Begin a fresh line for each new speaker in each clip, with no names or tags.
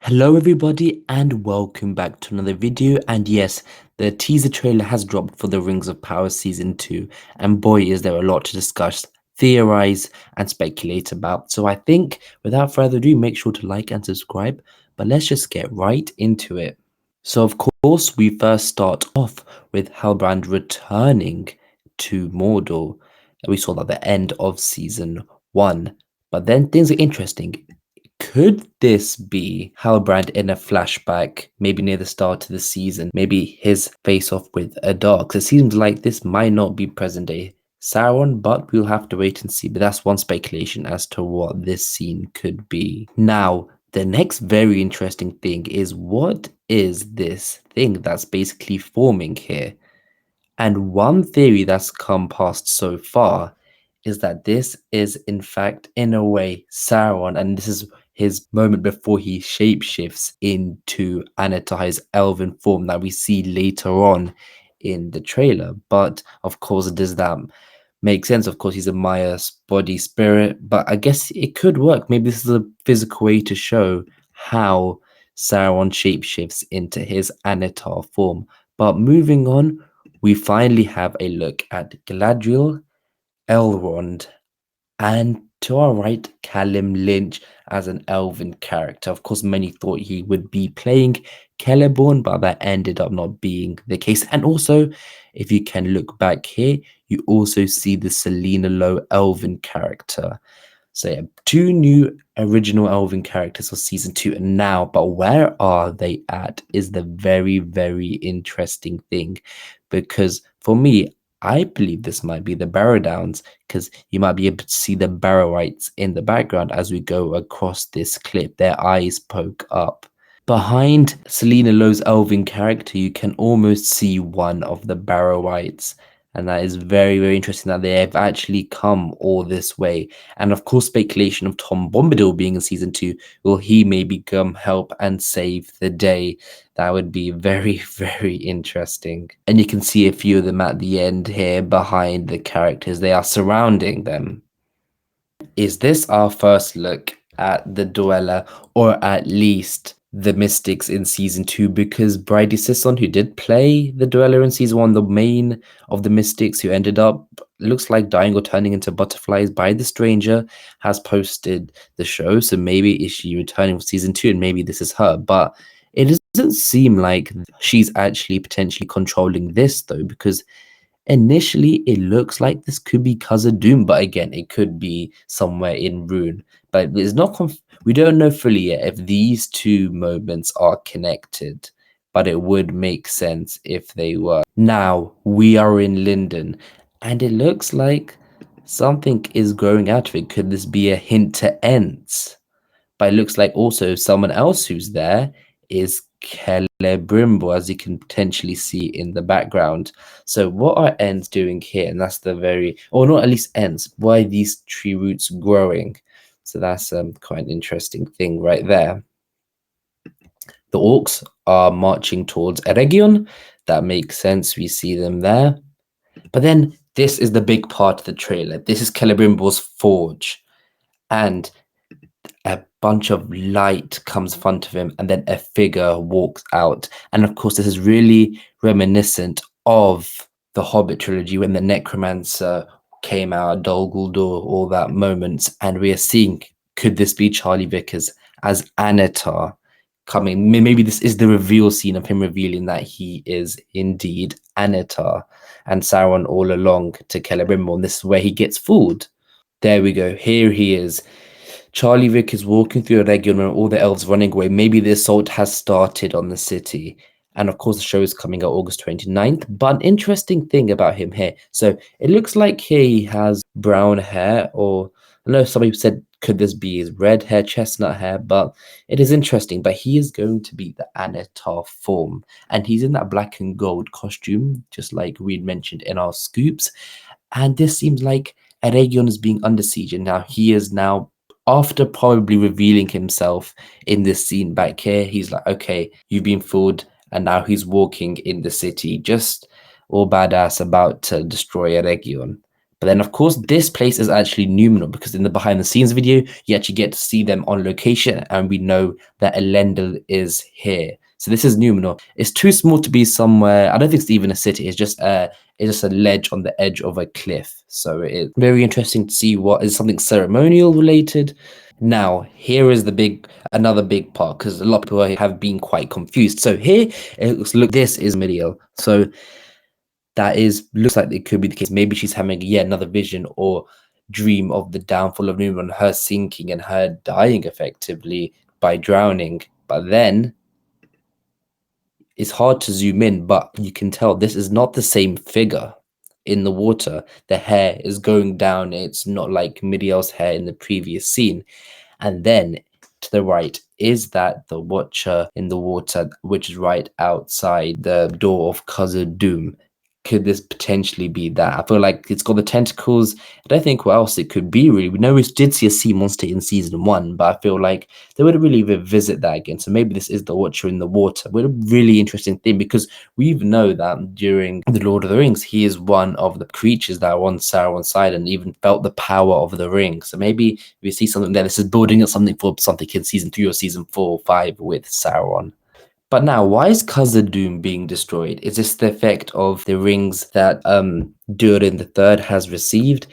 Hello everybody and welcome back to another video. And yes, the teaser trailer has dropped for the Rings of Power season 2, and boy is there a lot to discuss, theorize and speculate about. So I think without further ado, make sure to like and subscribe, but let's just get right into it. So of course we first start off with Halbrand returning to Mordor. We saw that at the end of season 1, but then things are interesting. Could this be Halbrand in a flashback, maybe near the start of the season? Maybe his face off with a dog. It seems like this might not be present day Sauron, but we'll have to wait and see. But that's one speculation as to what this scene could be. Now, the next very interesting thing is, what is this thing that's basically forming here? And one theory that's come past so far is that this is, in fact, in a way, Sauron, and this is his moment before he shapeshifts into Anatar, his elven form that we see later on in the trailer. But of course, does that make sense? Of course, he's a Maya's body spirit, but I guess it could work. Maybe this is a physical way to show how Sauron shapeshifts into his Anatar form. But moving on, we finally have a look at Galadriel, Elrond, and to our right, Callum Lynch as an elven character. Of course, many thought he would be playing Celeborn, but that ended up not being the case. And also, if you can look back here, you also see the Selena Lowe elven character. So yeah, two new original elven characters for season 2 and now, but where are they at is the very, very interesting thing. Because for me, I believe this might be the Barrow Downs, because you might be able to see the Barrowites in the background as we go across this clip. Their eyes poke up. Behind Selena Lowe's elven character, you can almost see one of the Barrowites. And that is very, very interesting that they have actually come all this way. And of course, speculation of Tom Bombadil being in season 2. Will he maybe come help and save the day? That would be very, very interesting. And you can see a few of them at the end here behind the characters. They are surrounding them. Is this our first look at the Dweller, or at least the Mystics in season 2? Because Bridie Sisson, who did play the Dweller in season 1, the main of the Mystics, who ended up looks like dying or turning into butterflies by the stranger, has posted the show. So maybe is she returning for season 2, and maybe this is her. But it doesn't seem like she's actually potentially controlling this, though, because initially, it looks like this could be Khazad-dûm, but again, it could be somewhere in Rune. But it's not we don't know fully yet if these two moments are connected, but it would make sense if they were. Now, we are in Linden, and it looks like something is growing out of it. Could this be a hint to Ents? But it looks like also someone else who's there is Celebrimbor, as you can potentially see in the background. So what are Ents doing here? And that's the very, or not at least Ents, why are these tree roots growing? So that's quite an interesting thing right there. The orcs are marching towards Eregion. That makes sense. We see them there. But then this is the big part of the trailer. This is Celebrimbor's forge. And a bunch of light comes in front of him, and then a figure walks out. And of course, this is really reminiscent of the Hobbit trilogy when the Necromancer came out, Dol Guldur, all that moments. And we are seeing, could this be Charlie Vickers as Anatar coming? Maybe this is the reveal scene of him revealing that he is indeed Anatar and Sauron all along to Celebrimbor. And this is where he gets fooled. There we go. Here he is. Charlie Vick is walking through a region and all the elves running away. Maybe the assault has started on the city. And of course, the show is coming out August 29th. But an interesting thing about him here. So it looks like he has brown hair, or I know somebody said, could this be his red hair, chestnut hair? But it is interesting. But he is going to be the Anatar form. And he's in that black and gold costume, just like we'd mentioned in our scoops. And this seems like Eregion is being under siege. And now he is now, after probably revealing himself in this scene back here, he's like, okay, you've been fooled. And now he's walking in the city, just all badass, about to destroy Eregion. But then, of course, this place is actually Numenor because in the behind the scenes video, you actually get to see them on location, and we know that Elendil is here. So this is Numenor. It's too small to be somewhere. I don't think it's even a city. It's just a ledge on the edge of a cliff. So it's very interesting to see what is something ceremonial related. Now, here is another big part because a lot of people have been quite confused. So here, this is Midiel. So that is looks like it could be the case. Maybe she's having yet another vision or dream of the downfall of Numenor and her sinking and her dying effectively by drowning. But then it's hard to zoom in, but you can tell this is not the same figure in the water. The hair is going down. It's not like Midiel's hair in the previous scene. And then to the right is that the Watcher in the water, which is right outside the door of Khazad-dûm. Could this potentially be that? I feel like it's got the tentacles. I don't think what else it could be really. We know we did see a sea monster in season 1, but I feel like they would really revisit that again. So maybe this is the Watcher in the water. What a really interesting thing, because we know that during the Lord of the Rings, he is one of the creatures that are on Sauron's side and even felt the power of the ring. So maybe we see something there. This is building up something for something in season 3 or season 4 or 5 with Sauron. But now, why is Khazad-dûm being destroyed? Is this the effect of the rings that Durin the Third has received?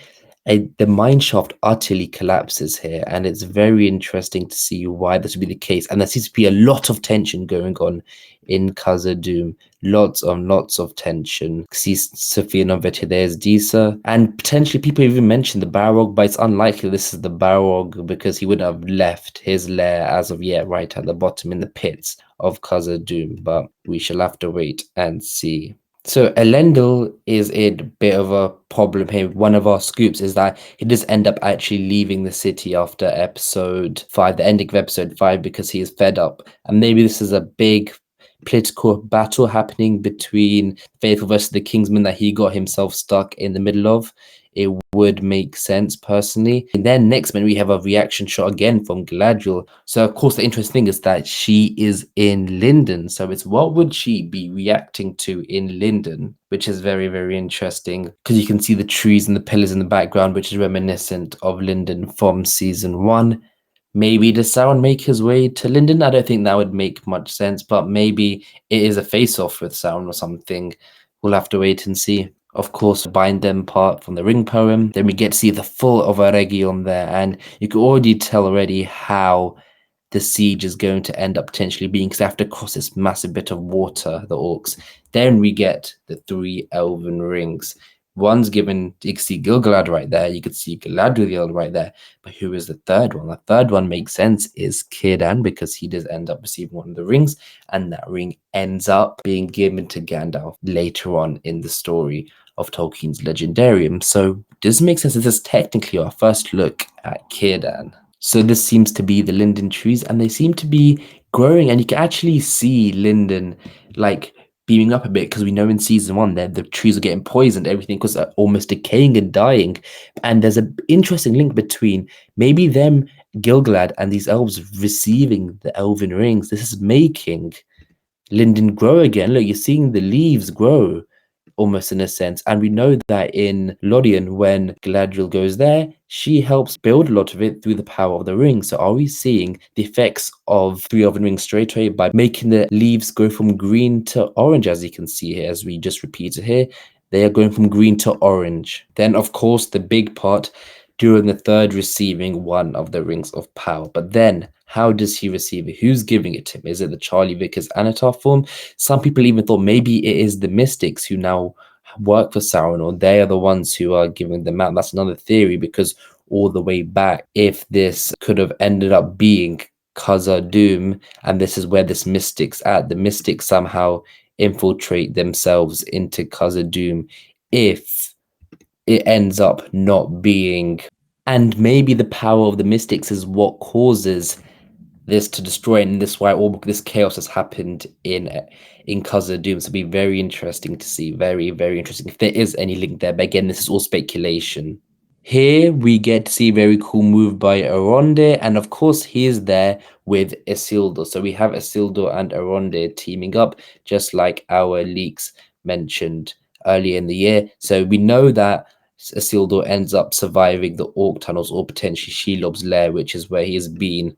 The mine shaft utterly collapses here, and it's very interesting to see why this would be the case. And there seems to be a lot of tension going on in Khazad-dûm. Lots of tension. See Sophia Novetti, there's Disa, and potentially people even mentioned the Balrog, but it's unlikely this is the Balrog because he wouldn't have left his lair as of yet, right at the bottom in the pits of Khazad-dûm. But we shall have to wait and see. So Elendil is a bit of a problem here. One of our scoops is that he does end up actually leaving the city after episode 5, the ending of episode 5, because he is fed up. And maybe this is a big political battle happening between Faithful versus the Kingsmen that he got himself stuck in the middle of. It would make sense personally. And then next minute we have a reaction shot again from Galadriel. So of course the interesting thing is that she is in Linden. So it's what would she be reacting to in Linden, which is very, very interesting because you can see the trees and the pillars in the background, which is reminiscent of Linden from season 1. Maybe does Sauron make his way to Linden? I don't think that would make much sense, but maybe it is a face-off with Sauron or something. We'll have to wait and see. Of course, bind them part from the ring poem. Then we get to see the full of Eregion there, and you can already tell already how the siege is going to end up potentially being, because they have to cross this massive bit of water, the orcs. Then we get the 3 elven rings. One's given, you can see Gil-galad right there, you could see Galadriel right there, but who is the third one? The third one makes sense is Círdan, because he does end up receiving one of the rings, and that ring ends up being given to Gandalf later on in the story of Tolkien's Legendarium. So does it make sense? This is technically our first look at Círdan. So this seems to be the linden trees, and they seem to be growing, and you can actually see linden like beaming up a bit, because we know in season 1 that the trees are getting poisoned, everything was almost decaying and dying. And there's an interesting link between maybe them, Gil-galad, and these elves receiving the elven rings. This is making linden grow again. Look, you're seeing the leaves grow almost in a sense. And we know that in Lorien, when Galadriel goes there, she helps build a lot of it through the power of the ring. So are we seeing the effects of 3 elven rings straight away by making the leaves go from green to orange, as you can see here, as we just repeated here? They are going from green to orange. Then, of course, the big part, during the third receiving one of the rings of power. But then, how does he receive it? Who's giving it to him? Is it the Charlie Vickers Anatar form? Some people even thought maybe it is the Mystics who now work for Sauron, or they are the ones who are giving them out. That's another theory, because all the way back, if this could have ended up being Khazad-dûm, and this is where this Mystic's at, the Mystics somehow infiltrate themselves into Khazad-dûm if it ends up not being. And maybe the power of the mystics is what causes this to destroy, and this why all this chaos has happened in Khazad-dûm. So it'll be very interesting to see, very, very interesting if there is any link there. But again, this is all speculation. Here we get to see a very cool move by Aronde, and of course he is there with Isildur. So we have Isildur and Aronde teaming up, just like our leaks mentioned earlier in the year. So we know that Isildur ends up surviving the Orc tunnels or potentially Shelob's lair, which is where he has been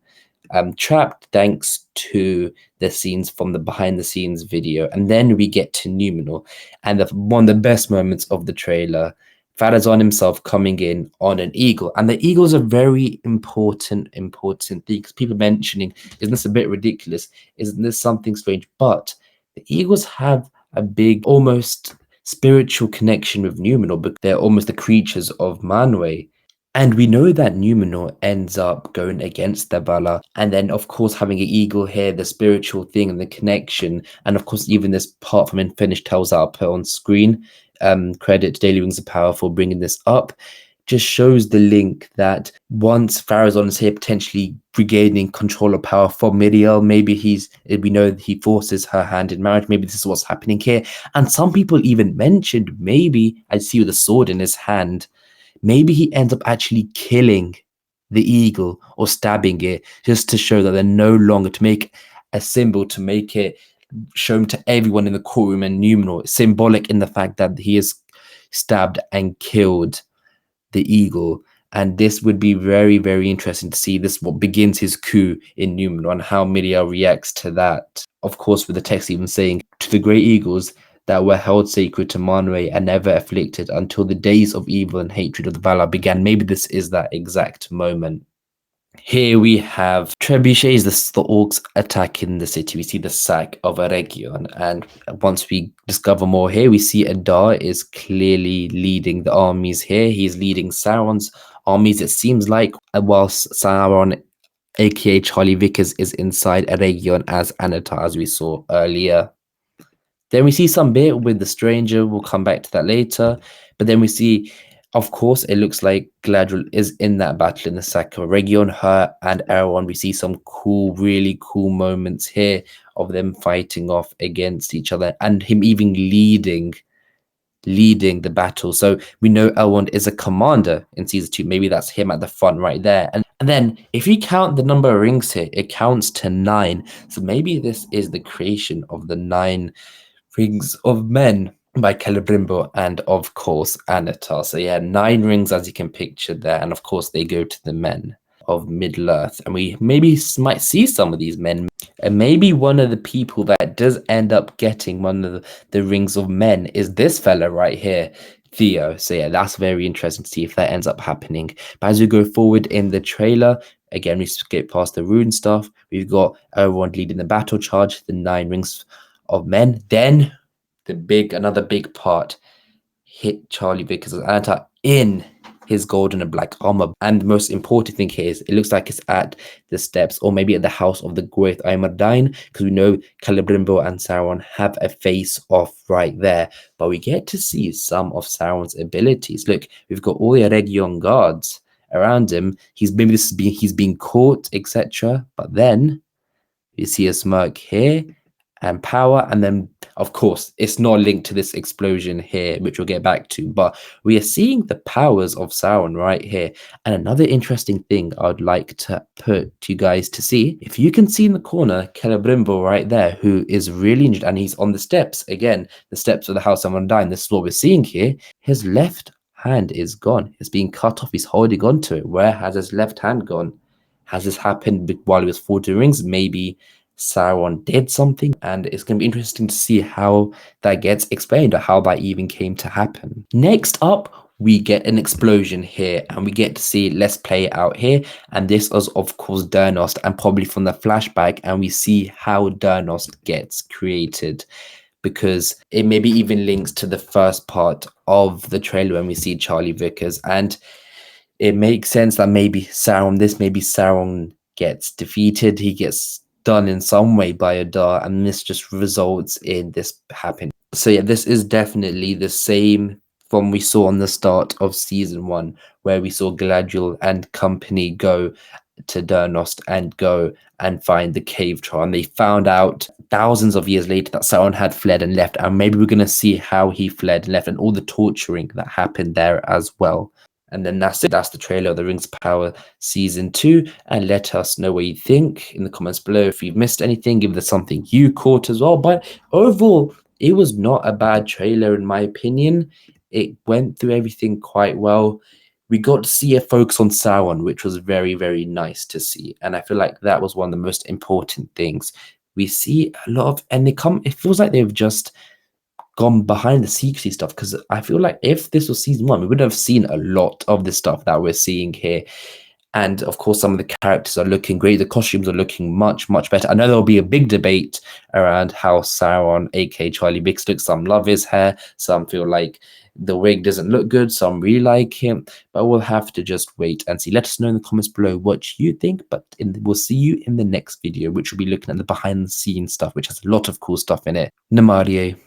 trapped thanks to the scenes from the behind the scenes video. And then we get to Numenor, and one of the best moments of the trailer, Farazan himself coming in on an eagle. And the eagle's a very important thing, because people mentioning, isn't this a bit ridiculous? Isn't this something strange? But the eagles have a big, almost spiritual connection with Numenor, but they're almost the creatures of Manwë. And we know that Numenor ends up going against the Valar. And then, of course, having an eagle here, the spiritual thing and the connection. And of course, even this part from Unfinished Tales that I'll put on screen. Credit to Daily Rings of Power for bringing this up. Just shows the link that once Farazon is here, potentially regaining control of power from Miriel, maybe we know that he forces her hand in marriage. Maybe this is what's happening here. And some people even mentioned maybe, I see with a sword in his hand, maybe he ends up actually killing the eagle or stabbing it, just to show that they're no longer, to make a symbol, to make it shown to everyone in the courtroom and Numenor, symbolic in the fact that he has stabbed and killed the eagle. And this would be very, very interesting to see this, what begins his coup in Numenor, and how Miriel reacts to that. Of course, with the text even saying, to the great eagles that were held sacred to Manwë and never afflicted until the days of evil and hatred of the Valar began. Maybe this is that exact moment. Here we have trebuchets, the orcs attacking the city. We see the sack of Eregion, and once we discover more here, we see Adar is clearly leading the armies here. He's leading Sauron's armies, it seems like, whilst Sauron, aka Charlie Vickers, is inside Eregion as Anatar, as we saw earlier. Then we see some bit with the stranger. We'll come back to that later. But then we see, of course, it looks like Galadriel is in that battle in the sack of Region. Her and Elrond, we see some cool, really cool moments here of them fighting off against each other, and him even leading the battle. So we know Elrond is a commander in season 2. Maybe that's him at the front right there. And then if you count the number of rings here, it counts to 9. So maybe this is the creation of the 9 rings of men by Celebrimbor and of course Anatar. So yeah, 9 rings as you can picture there, and of course they go to the men of Middle-earth, and we maybe might see some of these men, and maybe one of the people that does end up getting one of the rings of men is this fella right here, Theo. So yeah, that's very interesting to see if that ends up happening. But as we go forward in the trailer, again, we skip past the rune stuff. We've got everyone leading the battle charge, the 9 rings of men. Then another big part hit Charlie Vickers as Anatar in his golden and black armor. And the most important thing here is it looks like it's at the steps, or maybe at the house of the great Imardine, because we know Celebrimbor and Sauron have a face off right there. But we get to see some of Sauron's abilities. Look, we've got all the Eregion guards around him. He's being caught, etc. But then you see a smirk here and power, and then of course it's not linked to this explosion here, which we'll get back to, but we are seeing the powers of Sauron right here. And another interesting thing I'd like to put to you guys to see, if you can see in the corner Celebrimbor right there, who is really injured, and he's on the steps, again the steps of the house of Undyne. This is what we're seeing here. His left hand is gone, it's being cut off, he's holding on to it. Where has his left hand gone? Has this happened while he was 40 rings? Maybe Sauron did something, and it's going to be interesting to see how that gets explained, or how that even came to happen. Next up, we get an explosion here, and we get to see, let's play it out here, and this is of course Durnost, and probably from the flashback, and we see how Durnost gets created, because it maybe even links to the first part of the trailer when we see Charlie Vickers, and it makes sense that maybe Sauron gets defeated, he gets done in some way by Adar, and this just results in this happening. So yeah, this is definitely the same from we saw on the start of season 1, where we saw Galadriel and company go to Durnost and go and find the cave troll, and they found out thousands of years later that Sauron had fled and left, and maybe we're going to see how he fled and left, and all the torturing that happened there as well. And then that's it. That's the trailer of The Rings of Power Season 2. And let us know what you think in the comments below. If you've missed anything, if there's something you caught as well. But overall, it was not a bad trailer in my opinion. it went through everything quite well. We got to see a focus on Sauron, which was very, very nice to see. And I feel like that was one of the most important things. We see a lot of, and it feels like they've just gone behind the secrecy stuff, because I feel like if this was season one, we would have seen a lot of the stuff that we're seeing here. And of course, some of the characters are looking great. The costumes are looking much, much better. I know there'll be a big debate around how Sauron, aka Charlie Bix, looks. Some love his hair, some feel like the wig doesn't look good, some really like him. But we'll have to just wait and see. Let us know in the comments below what you think. But we'll see you in the next video, which will be looking at the behind the scenes stuff, which has a lot of cool stuff in it. Namarie.